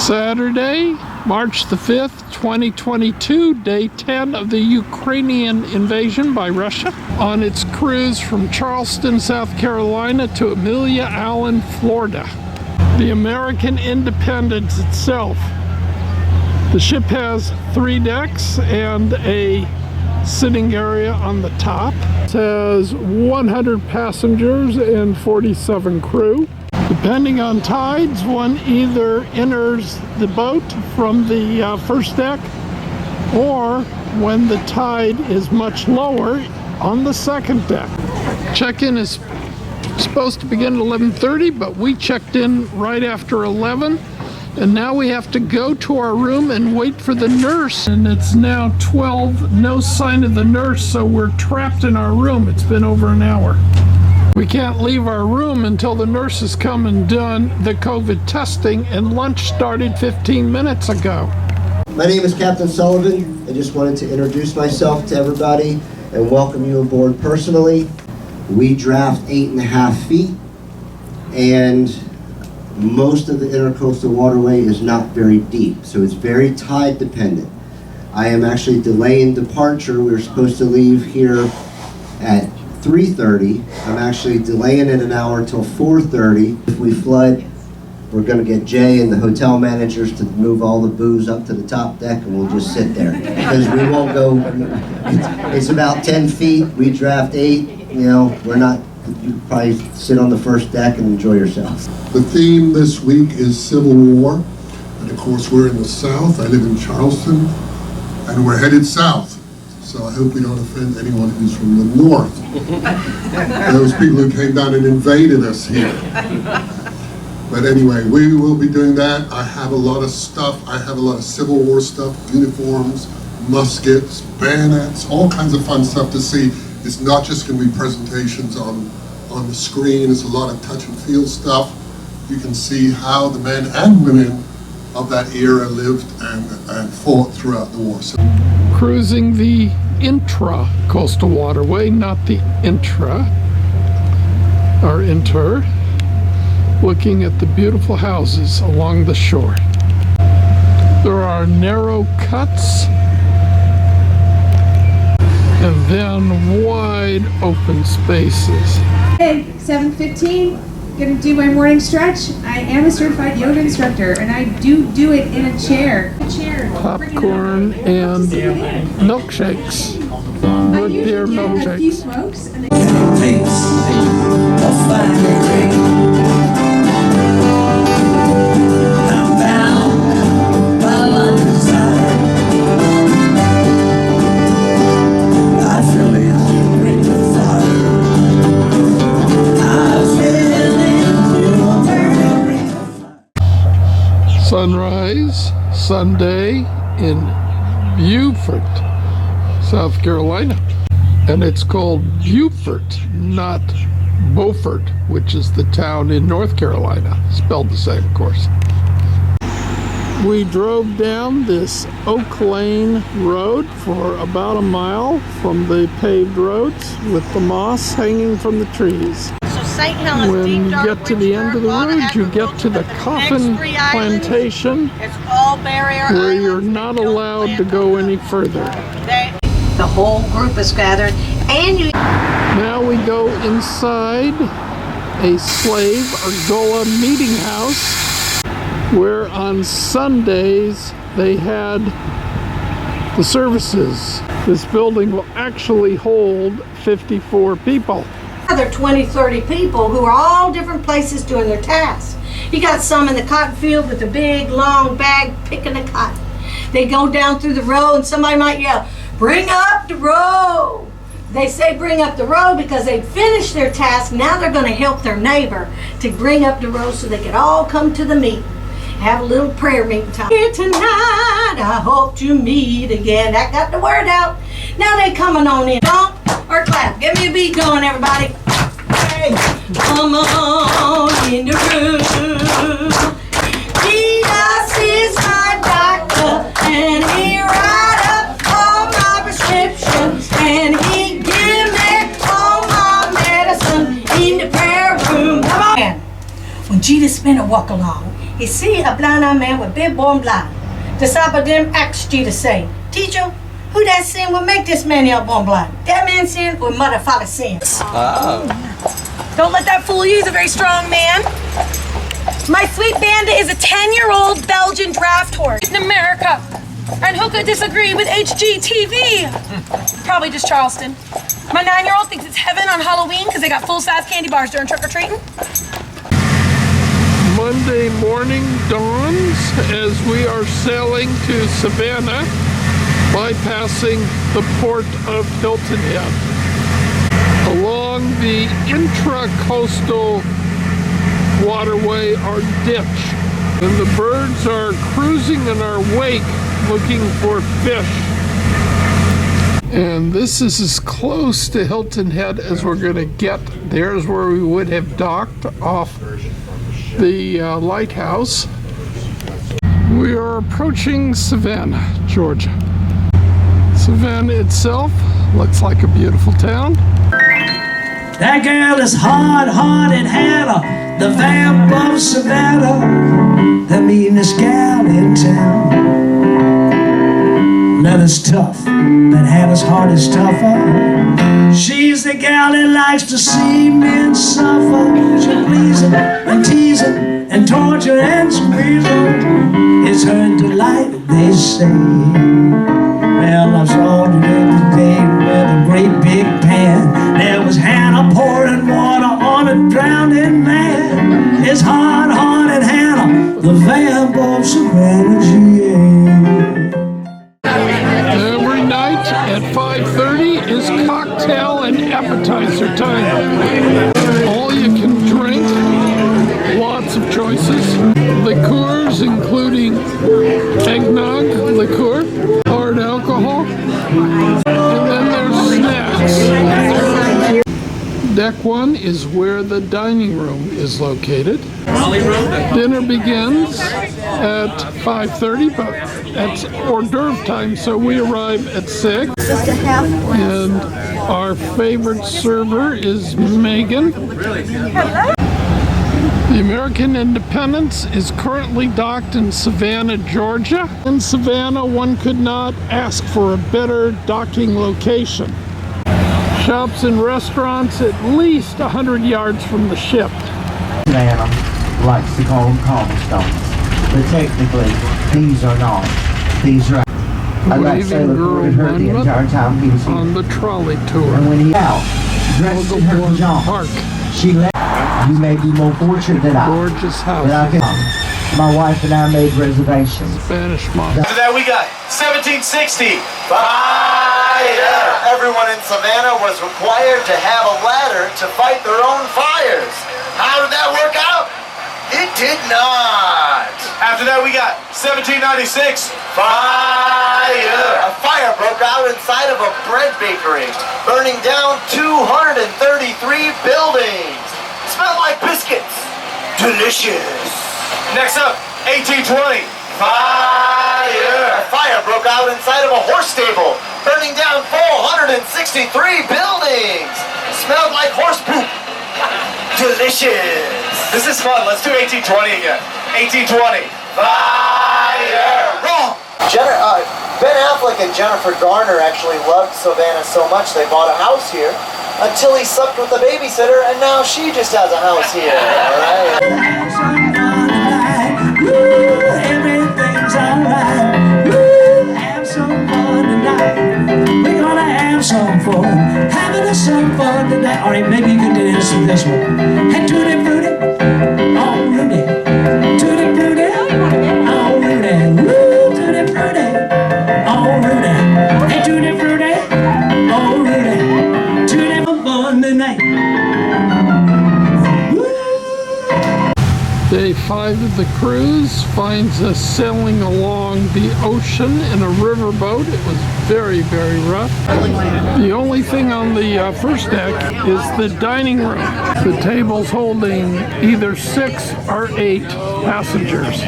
Saturday, March the 5th, 2022, day 10 of the Ukrainian invasion by Russia on its cruise from Charleston, South Carolina to Amelia Island, Florida. The American Independence itself. The ship has 3 decks and a sitting area on the top. It has 100 passengers and 47 crew. Depending on tides, one either enters the boat from the first deck, or when the tide is much lower, on the second deck. Check-in is supposed to begin at 11:30, but we checked in right after 11, and now we have to go to our room and wait for the nurse. And it's now 12, no sign of the nurse, so we're trapped in our room. It's been over an hour. We can't leave our room until the nurses come and done the COVID testing, and lunch started 15 minutes ago. My name is Captain Sullivan. I just wanted to introduce myself to everybody and welcome you aboard personally. We draft 8.5 feet, and most of the Intracoastal Waterway is not very deep, so it's very tide dependent. I am actually delaying departure. We were supposed to leave here at 3:30. I'm actually delaying it an hour till 4:30. If we flood, we're going to get Jay and the hotel managers to move all the booze up to the top deck, and we'll just sit there because we won't go. It's about 10 feet. We draft 8. You know, we're not. You probably sit on the first deck and enjoy yourself. The theme this week is Civil War, and of course we're in the South. I live in Charleston, and we're headed south. So I hope we don't offend anyone who's from the north. Those people who came down and invaded us here. But anyway, we will be doing that. I have a lot of stuff. I have a lot of Civil War stuff, uniforms, muskets, bayonets, all kinds of fun stuff to see. It's not just going to be presentations on the screen. It's a lot of touch and feel stuff. You can see how the men and women of that era lived and fought throughout the war. So, Cruising the Intracoastal Waterway, not the intra, or inter, looking at the beautiful houses along the shore. There are narrow cuts and then wide open spaces. Hey, 7:15, gonna do my morning stretch. I am a certified yoga instructor, and I do it in a chair. Popcorn and milkshakes. Root beer A few milkshakes. smokes, and Sunrise Sunday in Beaufort, South Carolina. And it's called Beaufort, not Beaufort, which is the town in North Carolina. Spelled the same, of course. We drove down this Oak Lane road for about a mile from the paved roads with the moss hanging from the trees. When you get to the end of the road, you get to the Coffin Plantation, where you're not allowed to go any further. The whole group is gathered, and you. Now we go inside a slave Argola meeting house, where on Sundays they had the services. This building will actually hold 54 people. There are 20, 30 people who are all different places doing their tasks. You got some in the cotton field with a big long bag picking the cotton. They go down through the row and somebody might yell, "Bring up the row." They say bring up the row because they finished their task. Now they're going to help their neighbor to bring up the row so they can all come to the meeting. Have a little prayer meeting time. Here tonight, I hope to meet again. That got the word out. Now they coming on in. Don't or clap. Give me a beat going, everybody. Hey, come on in the room. Jesus is my doctor, and he write up all my prescriptions, and he give me all my medicine in the prayer room. Come on. When Jesus Spinner walk along, he see a blind-eyed man with big born blind. Disciple them asked Jesus say, Teacher, who that sin will make this man here born blind? That man sin or mother father sin? Don't let that fool you, he's a very strong man. My sweet bandit is a 10-year-old Belgian draft horse in America. And who could disagree with HGTV? Probably just Charleston. My 9-year-old thinks it's heaven on Halloween because they got full-size candy bars during trick-or-treating. Monday morning dawns as we are sailing to Savannah, bypassing the port of Hilton Head. Along the Intracoastal Waterway or ditch, and the birds are cruising in our wake looking for fish. And this is as close to Hilton Head as we're going to get. There's where we would have docked off the lighthouse. We are approaching Savannah, Georgia. Savannah itself looks like a beautiful town. That girl is hard-hearted Hannah, the vamp of Savannah, the meanest gal in town. Leather's tough, but Hannah's heart is tougher. She's the gal that likes to see men suffer. She'll please them and tease them and torture and squeeze them. It's her delight, they say. Well, I saw her today with a great big pan. There was Hannah pouring water on a drowning man. It's hard-hearted Hannah, the vamp of Savannah, Every night at 5:30 is cocktail and appetizer time. All you can drink, lots of choices. Liqueurs, including eggnog liqueur, hard alcohol, and then there's snacks. Deck 1 is where the dining room is located. Dinner begins at 5:30, but that's hors d'oeuvre time, so we arrive at 6. And our favorite server is Megan. The American Independence is currently docked in Savannah, Georgia. In Savannah, one could not ask for a better docking location. Shops and restaurants at least 100 yards from the ship. Savannah likes to call them cobblestones, but technically these are not. These are. I'd like to say recorded her the entire time he was here. On the trolley tour. And when he out, dressed in her pajamas, she left. You may be more fortunate than I. Gorgeous house. But I can. My wife and I made reservations. Spanish mob. After that, we got 1760. Fire! Everyone in Savannah was required to have a ladder to fight their own fires. How did that work out? It did not. After that, we got 1796. Fire! A fire broke out inside of a bread bakery, burning down 233 buildings. Smelled like biscuits. Delicious. Next up, 1820. Fire! A fire broke out inside of a horse stable, burning down 463 buildings. Smelled like horse poop. Delicious. This is fun. Let's do 1820 again. 1820. Fire! Wrong. Ben Affleck and Jennifer Garner actually loved Savannah so much they bought a house here until he slept with a babysitter, and now she just has a house here. All right. Everything's alright. Woo, have some fun tonight. We're gonna have some fun. Having some fun tonight. Alright, maybe you can do this one. Hey, tutti frutti. Oh, Rudy. Tutti frutti. Oh, Rudy. Woo, tutti frutti. Oh, Rudy. Hey, tutti frutti. Oh, Rudy. Tutti fun tonight. Day 5 of the cruise finds us sailing along the ocean in a riverboat. It was very, very rough. The only thing on the first deck is the dining room. The table's holding either 6 or 8 passengers.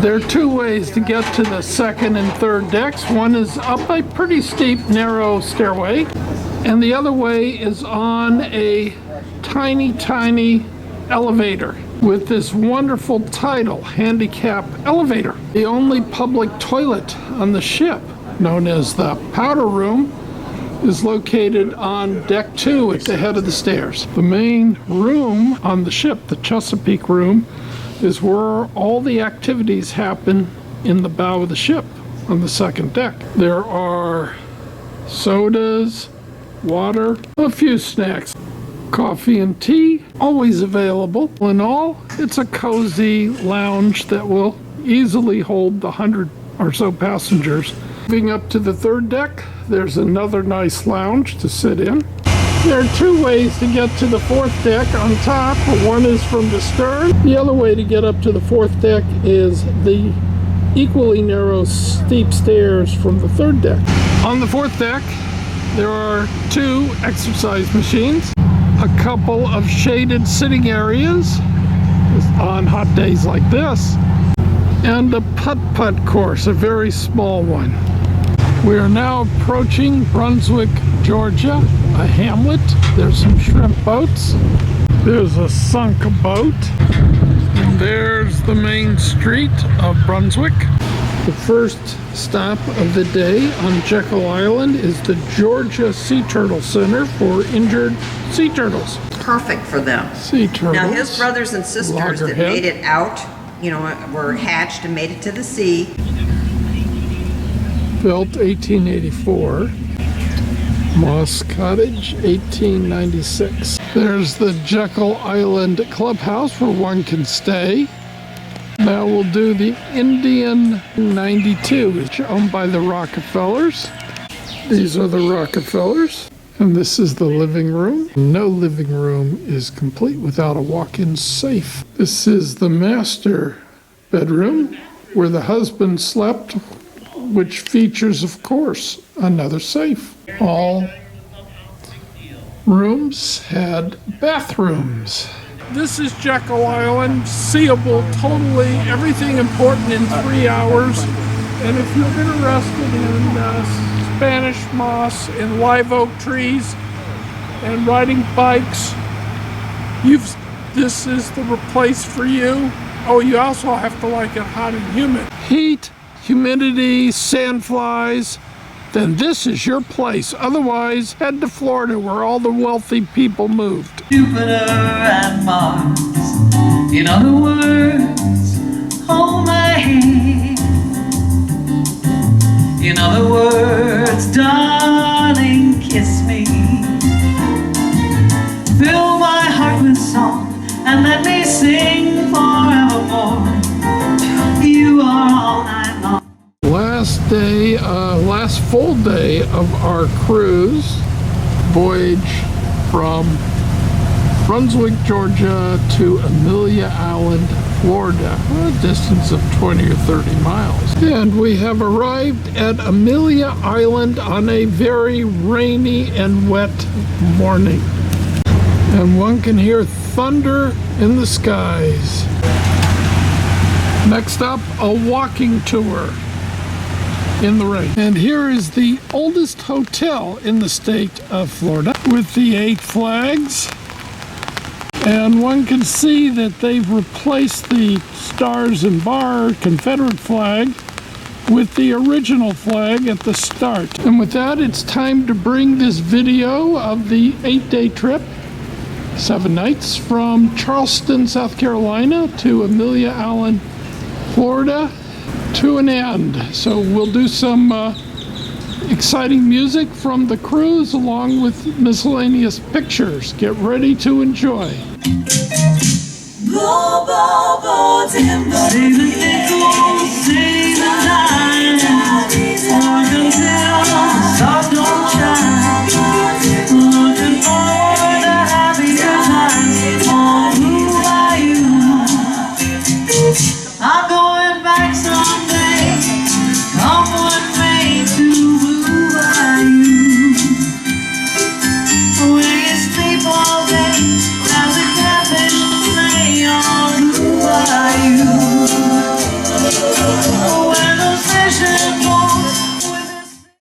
There are 2 ways to get to the second and third decks. One is up a pretty steep, narrow stairway, and the other way is on a tiny, tiny elevator. with this wonderful title, handicap elevator. The only public toilet on the ship, known as the powder room, is located on deck 2 at the head of the stairs. The main room on the ship, the Chesapeake room, is where all the activities happen in the bow of the ship on the second deck. There are sodas, water, a few snacks, coffee and tea, always available. In all, it's a cozy lounge that will easily hold the 100 or so passengers. Moving up to the third deck, there's another nice lounge to sit in. There are 2 ways to get to the 4th deck on top. One is from the stern. The other way to get up to the 4th deck is the equally narrow, steep stairs from the 3rd deck. On the 4th deck, there are 2 exercise machines, a couple of shaded sitting areas on hot days like this, and a putt-putt course, a very small one. We are now approaching Brunswick, Georgia, a hamlet. There's some shrimp boats. There's a sunk boat. And there's the main street of Brunswick. The first stop of the day on Jekyll Island is the Georgia Sea Turtle Center for injured sea turtles. Perfect for them. Sea turtles. Now his brothers and sisters that made it out, you know, were hatched and made it to the sea. Built 1884. Moss Cottage, 1896. There's the Jekyll Island Clubhouse where one can stay. Now we'll do the Indian 92, which is owned by the Rockefellers. These are the Rockefellers. And this is the living room. No living room is complete without a walk-in safe. This is the master bedroom where the husband slept, which features, of course, another safe. All rooms had bathrooms. This is Jekyll Island, seeable totally, everything important in 3 hours. And if you're interested in Spanish moss and live oak trees and riding bikes, this is the place for you. Oh, you also have to like it hot and humid. Heat, humidity, sandflies, then this is your place. Otherwise, head to Florida where all the wealthy people moved. Jupiter and Mars. In other words, hold my hand. In other words, darling, kiss me. Fill my heart with song and let me sing forevermore. You are all I long. Last full day of our cruise voyage from Brunswick, Georgia to Amelia Island, Florida, a distance of 20 or 30 miles. And we have arrived at Amelia Island on a very rainy and wet morning. And one can hear thunder in the skies. Next up, a walking tour in the rain. And here is the oldest hotel in the state of Florida with the 8 flags. And one can see that they've replaced the Stars and Bar Confederate flag with the original flag at the start. And with that, it's time to bring this video of the 8-day trip, 7 nights, from Charleston, South Carolina to Amelia Island, Florida, to an end. So we'll do some exciting music from the cruise along with miscellaneous pictures. Get ready to enjoy. Blow, blow, blow, timber.